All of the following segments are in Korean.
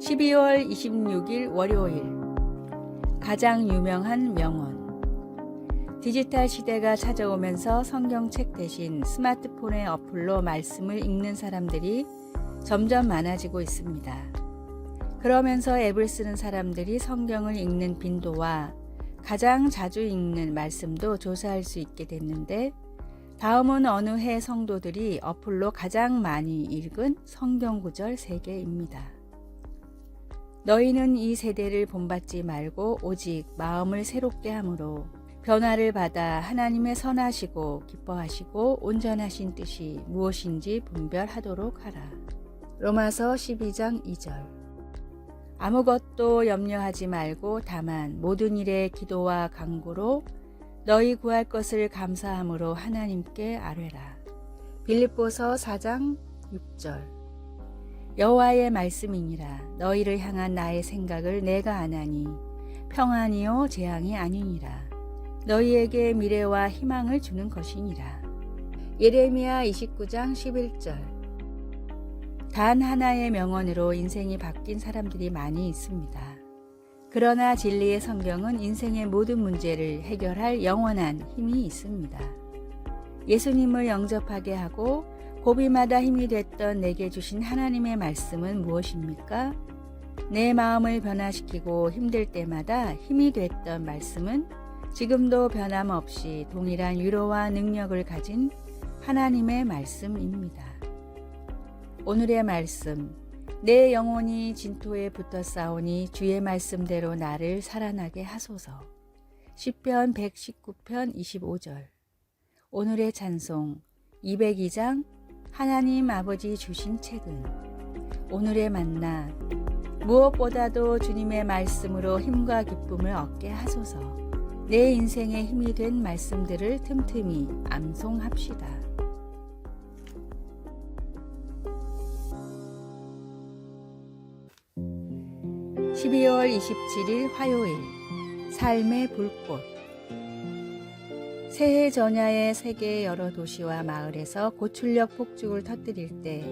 12월 26일 월요일 가장 유명한 명언. 디지털 시대가 찾아오면서 성경책 대신 스마트폰의 어플로 말씀을 읽는 사람들이 점점 많아지고 있습니다. 그러면서 앱을 쓰는 사람들이 성경을 읽는 빈도와 가장 자주 읽는 말씀도 조사할 수 있게 됐는데, 다음은 어느 해 성도들이 어플로 가장 많이 읽은 성경 구절 3개입니다. 너희는 이 세대를 본받지 말고 오직 마음을 새롭게 함으로 변화를 받아 하나님의 선하시고 기뻐하시고 온전하신 뜻이 무엇인지 분별하도록 하라. 로마서 12장 2절. 아무것도 염려하지 말고 다만 모든 일에 기도와 간구로 너희 구할 것을 감사함으로 하나님께 아뢰라. 빌립보서 4장 6절. 여호와의 말씀이니라. 너희를 향한 나의 생각을 내가 아나니 평안이요 재앙이 아니니라. 너희에게 미래와 희망을 주는 것이니라. 예레미야 29장 11절. 단 하나의 명언으로 인생이 바뀐 사람들이 많이 있습니다. 그러나 진리의 성경은 인생의 모든 문제를 해결할 영원한 힘이 있습니다. 예수님을 영접하게 하고 고비마다 힘이 됐던 내게 주신 하나님의 말씀은 무엇입니까? 내 마음을 변화시키고 힘들 때마다 힘이 됐던 말씀은 지금도 변함없이 동일한 위로와 능력을 가진 하나님의 말씀입니다. 오늘의 말씀. 내 영혼이 진토에 붙어 싸우니 주의 말씀대로 나를 살아나게 하소서. 시편 119편 25절. 오늘의 찬송. 202장 하나님 아버지 주신 책은. 오늘의 만나. 무엇보다도 주님의 말씀으로 힘과 기쁨을 얻게 하소서. 내 인생의 힘이 된 말씀들을 틈틈이 암송합시다. (12월 27일) 화요일. 삶의 불꽃. 새해 전야에 세계의 여러 도시와 마을에서 고출력 폭죽을 터뜨릴 때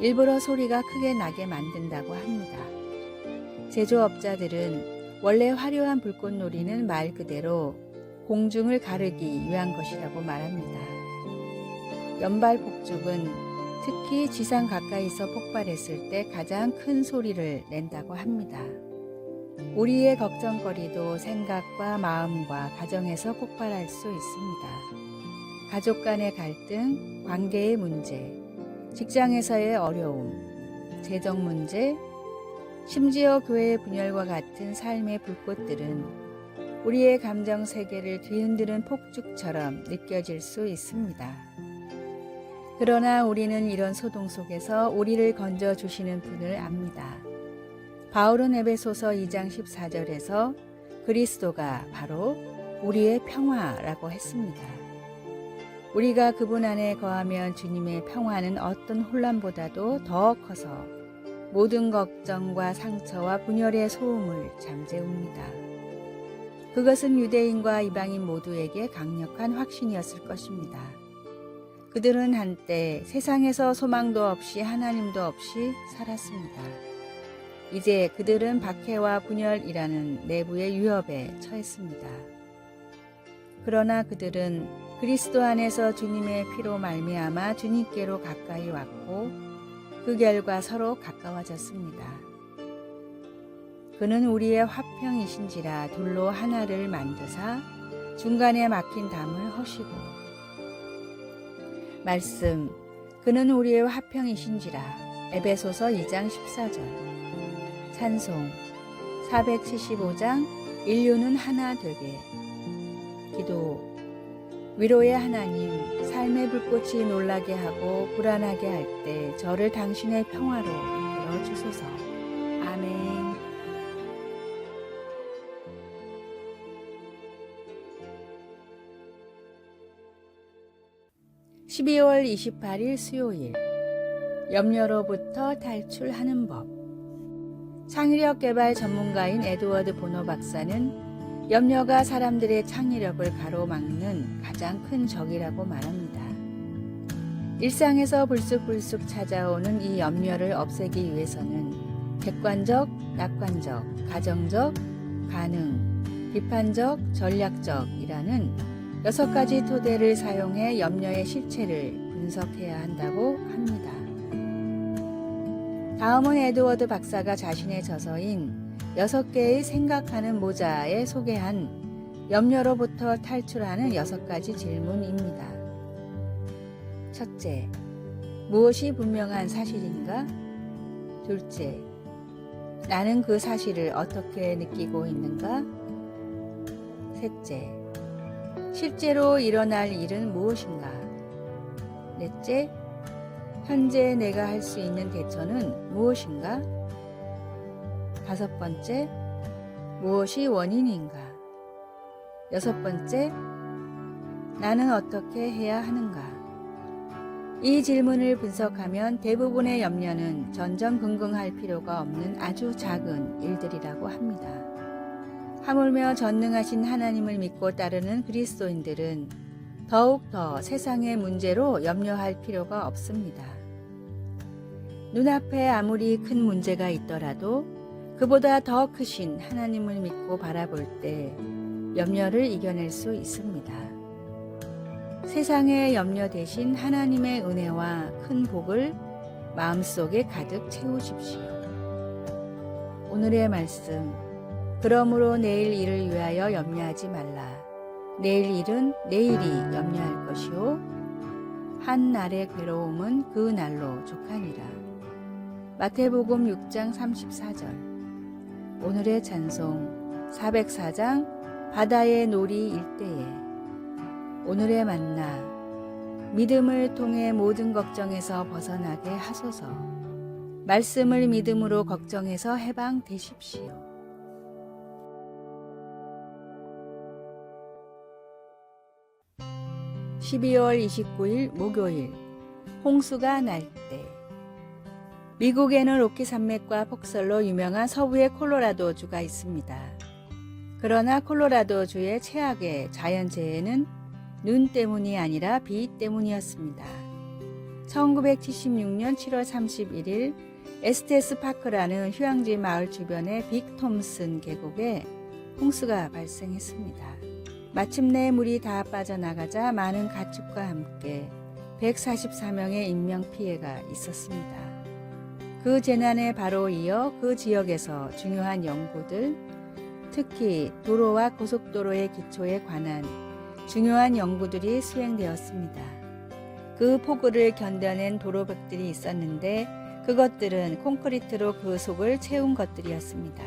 일부러 소리가 크게 나게 만든다고 합니다. 제조업자들은 원래 화려한 불꽃놀이는 말 그대로 공중을 가르기 위한 것이라고 말합니다. 연발 폭죽은 특히 지상 가까이서 폭발했을 때 가장 큰 소리를 낸다고 합니다. 우리의 걱정거리도 생각과 마음과 가정에서 폭발할 수 있습니다. 가족 간의 갈등, 관계의 문제, 직장에서의 어려움, 재정 문제, 심지어 교회의 분열과 같은 삶의 불꽃들은 우리의 감정 세계를 뒤흔드는 폭죽처럼 느껴질 수 있습니다. 그러나 우리는 이런 소동 속에서 우리를 건져주시는 분을 압니다. 바울은 에베소서 2장 14절에서 그리스도가 바로 우리의 평화라고 했습니다. 우리가 그분 안에 거하면 주님의 평화는 어떤 혼란보다도 더 커서 모든 걱정과 상처와 분열의 소음을 잠재웁니다. 그것은 유대인과 이방인 모두에게 강력한 확신이었을 것입니다. 그들은 한때 세상에서 소망도 없이 하나님도 없이 살았습니다. 이제 그들은 박해와 분열이라는 내부의 위협에 처했습니다. 그러나 그들은 그리스도 안에서 주님의 피로 말미암아 주님께로 가까이 왔고 그 결과 서로 가까워졌습니다. 그는 우리의 화평이신지라 둘로 하나를 만드사 중간에 막힌 담을 허시고. 말씀. 그는 우리의 화평이신지라. 에베소서 2장 14절. 찬송. 475장 인류는 하나 되게. 기도. 위로의 하나님, 삶의 불꽃이 놀라게 하고 불안하게 할 때 저를 당신의 평화로 이끌어 주소서. 아멘. (12월 28일) 수요일. 염려로부터 탈출하는 법. 창의력 개발 전문가인 에드워드 보노 박사는 염려가 사람들의 창의력을 가로막는 가장 큰 적이라고 말합니다. 일상에서 불쑥불쑥 찾아오는 이 염려를 없애기 위해서는 객관적, 낙관적, 가정적, 가능, 비판적, 전략적이라는 6가지 토대를 사용해 염려의 실체를 분석해야 한다고 합니다. 다음은 에드워드 박사가 자신의 저서인 6개의 생각하는 모자에 소개한 염려로부터 탈출하는 6가지 질문입니다. 첫째, 무엇이 분명한 사실인가? 둘째, 나는 그 사실을 어떻게 느끼고 있는가? 셋째, 실제로 일어날 일은 무엇인가? 넷째, 현재 내가 할 수 있는 대처는 무엇인가? 다섯 번째, 무엇이 원인인가? 여섯 번째, 나는 어떻게 해야 하는가? 이 질문을 분석하면 대부분의 염려는 전전긍긍할 필요가 없는 아주 작은 일들이라고 합니다. 하물며 전능하신 하나님을 믿고 따르는 그리스도인들은 더욱더 세상의 문제로 염려할 필요가 없습니다. 눈앞에 아무리 큰 문제가 있더라도 그보다 더 크신 하나님을 믿고 바라볼 때 염려를 이겨낼 수 있습니다. 세상의 염려 대신 하나님의 은혜와 큰 복을 마음속에 가득 채우십시오. 오늘의 말씀, 그러므로 내일 일을 위하여 염려하지 말라. 내일 일은 내일이 염려할 것이요 한 날의 괴로움은 그 날로 족하니라. 마태복음 6장 34절. 오늘의 찬송 404장 바다의 놀이 일대에. 오늘의 만나, 믿음을 통해 모든 걱정에서 벗어나게 하소서. 말씀을 믿음으로 걱정에서 해방되십시오. 12월 29일 목요일, 홍수가 날 때. 미국에는 로키 산맥과 폭설로 유명한 서부의 콜로라도주가 있습니다. 그러나 콜로라도주의 최악의 자연재해는 눈 때문이 아니라 비 때문이었습니다. 1976년 7월 31일 에스테스 파크라는 휴양지 마을 주변의 빅 톰슨 계곡에 홍수가 발생했습니다. 마침내 물이 다 빠져나가자 많은 가축과 함께 144명의 인명피해가 있었습니다. 그 재난에 바로 이어 그 지역에서 중요한 연구들, 특히 도로와 고속도로의 기초에 관한 중요한 연구들이 수행되었습니다. 그 폭우를 견뎌낸 도로벽들이 있었는데 그것들은 콘크리트로 그 속을 채운 것들이었습니다.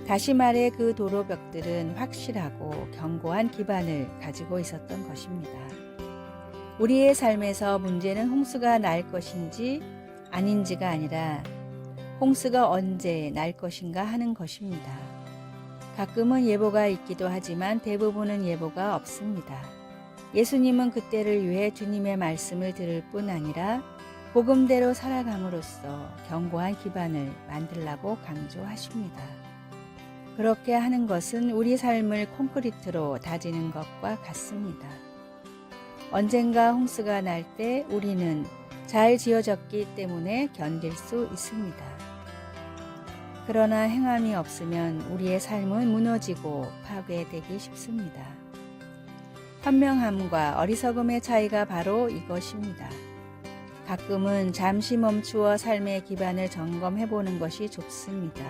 다시 말해 그 도로벽들은 확실하고 견고한 기반을 가지고 있었던 것입니다. 우리의 삶에서 문제는 홍수가 날 것인지 아닌지가 아니라 홍수가 언제 날 것인가 하는 것입니다. 가끔은 예보가 있기도 하지만 대부분은 예보가 없습니다. 예수님은 그때를 위해 주님의 말씀을 들을 뿐 아니라 복음대로 살아감으로써 견고한 기반을 만들라고 강조하십니다. 그렇게 하는 것은 우리 삶을 콘크리트로 다지는 것과 같습니다. 언젠가 홍수가 날 때 우리는 잘 지어졌기 때문에 견딜 수 있습니다. 그러나 행함이 없으면 우리의 삶은 무너지고 파괴되기 쉽습니다. 현명함과 어리석음의 차이가 바로 이것입니다. 가끔은 잠시 멈추어 삶의 기반을 점검해 보는 것이 좋습니다.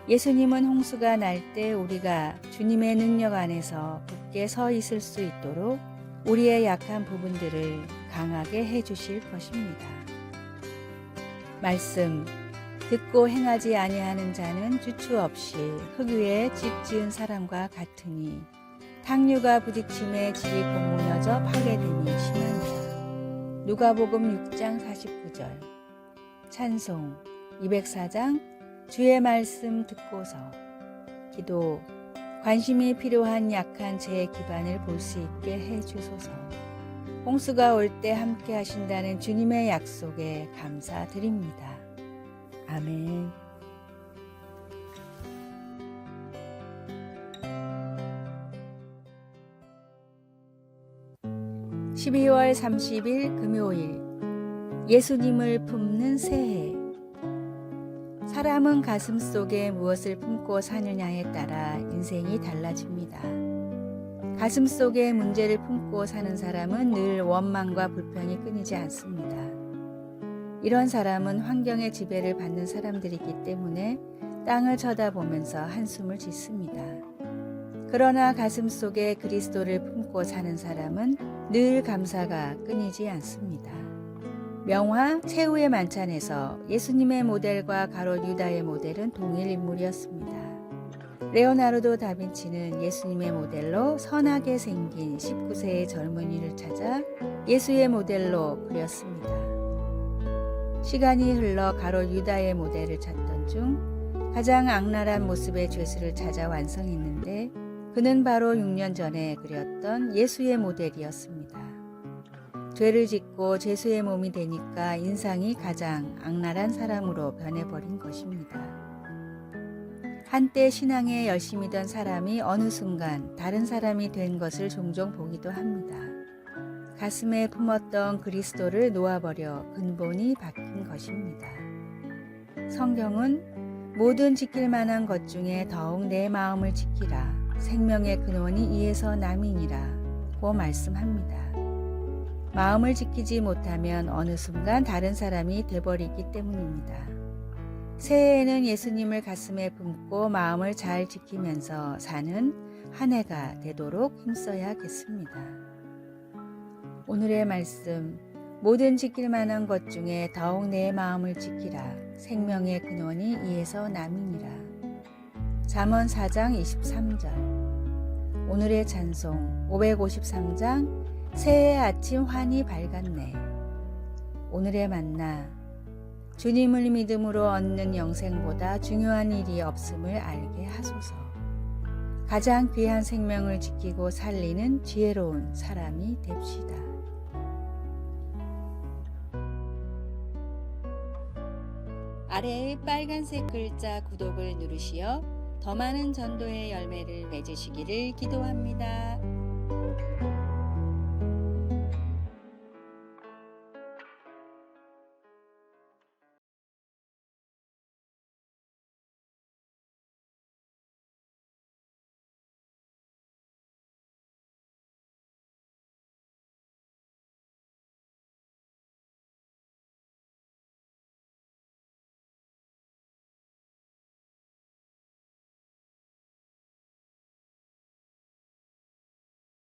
예수님은 홍수가 날 때 우리가 주님의 능력 안에서 굳게 서 있을 수 있도록 우리의 약한 부분들을 강하게 해주실 것입니다. 말씀, 듣고 행하지 아니하는 자는 주추 없이 흙 위에 집 지은 사람과 같으니 탕류가 부딪힘에 집이 곧 무너져 파괴됨이 심하니라. 누가복음 6장 49절. 찬송 204장 주의 말씀 듣고서. 기도, 관심이 필요한 약한 제 기반을 볼 수 있게 해주소서. 홍수가 올 때 함께 하신다는 주님의 약속에 감사드립니다. 아멘. (12월 30일) 금요일, 예수님을 품는 새해. 사람은 가슴 속에 무엇을 품고 사느냐에 따라 인생이 달라집니다. 가슴 속에 문제를 품고 사는 사람은 늘 원망과 불평이 끊이지 않습니다. 이런 사람은 환경의 지배를 받는 사람들이기 때문에 땅을 쳐다보면서 한숨을 짓습니다. 그러나 가슴 속에 그리스도를 품고 사는 사람은 늘 감사가 끊이지 않습니다. 명화 최후의 만찬에서 예수님의 모델과 가롯 유다의 모델은 동일 인물이었습니다. 레오나르도 다빈치는 예수님의 모델로 선하게 생긴 19세의 젊은이를 찾아 예수의 모델로 그렸습니다. 시간이 흘러 가롯 유다의 모델을 찾던 중 가장 악랄한 모습의 죄수를 찾아 완성했는데 그는 바로 6년 전에 그렸던 예수의 모델이었습니다. 죄를 짓고 죄수의 몸이 되니까 인상이 가장 악랄한 사람으로 변해버린 것입니다. 한때 신앙에 열심이던 사람이 어느 순간 다른 사람이 된 것을 종종 보기도 합니다. 가슴에 품었던 그리스도를 놓아버려 근본이 바뀐 것입니다. 성경은 모든 지킬 만한 것 중에 더욱 내 마음을 지키라. 생명의 근원이 이에서 남이니라 고 말씀합니다. 마음을 지키지 못하면 어느 순간 다른 사람이 돼버리기 때문입니다. 새해에는 예수님을 가슴에 품고 마음을 잘 지키면서 사는 한 해가 되도록 힘써야겠습니다. 오늘의 말씀, 모든 지킬 만한 것 중에 더욱 내 마음을 지키라. 생명의 근원이 이에서 남이니라. 잠언 4장 23절. 오늘의 찬송 553장 새해 아침 환히 밝았네. 오늘의 만나, 주님을 믿음으로 얻는 영생보다 중요한 일이 없음을 알게 하소서. 가장 귀한 생명을 지키고 살리는 지혜로운 사람이 됩시다. 아래의 빨간색 글자 구독을 누르시어 더 많은 전도의 열매를 맺으시기를 기도합니다.